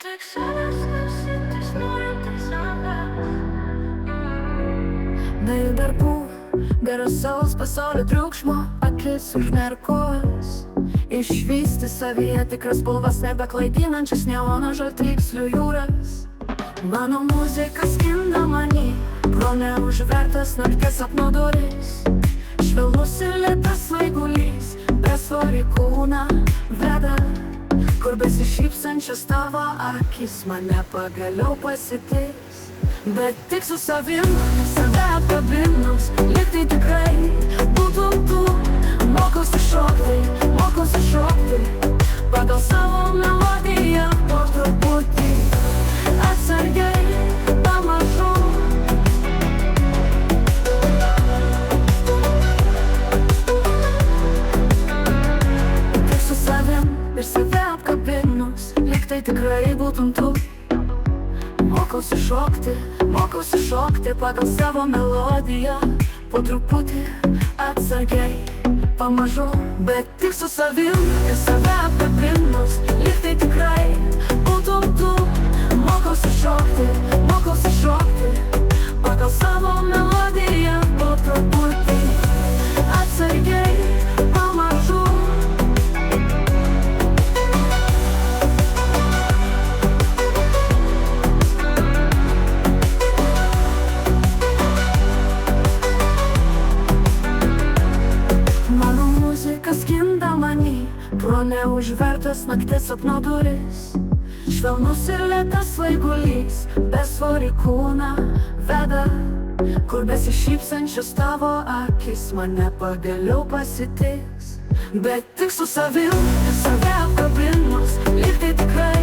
Tik savas klausytis norintis savęs. Be jų darbų, garsaus pasaulio triukšmo, akis užmerkus išvysti savyje tikras spalvas, nebeklaidinančias neono žaltikslių jūras. Mano muzika skinda many, pro neužvertas nakties sapno duris. Švelnus ir lėtas svaigulys, besvorį kūną veda, kur besišypsančios tavo akis mane pagaliau pasitiks. Bet tik su savim, save apkabinus, lyg tai tikrai būtum tu. Mokausi šokti, pagal savo melodiją, po truputį, atsargiai, pamažu. Tik su savim ir save apkabinus, lyg tai tikrai būtum tu. Mokausi šokti pagal savo melodiją, po truputį, atsargiai, pamažu. Bet tik su savim ir save apkabinus, lyg tai tikrai būtum tu. Mokausi šokti pagal savo melodiją, po truputį, atsargiai, pamažu. Mano muzika skinda many, pro neužvertas nakties sapno duris. Švelnus ir lėtas svaigulys, besvorį kūną veda, kur besišypsančios tavo akis mane pagaliau pasitiks. Bet tik su savim ir save apkabinus, lyg tai tikrai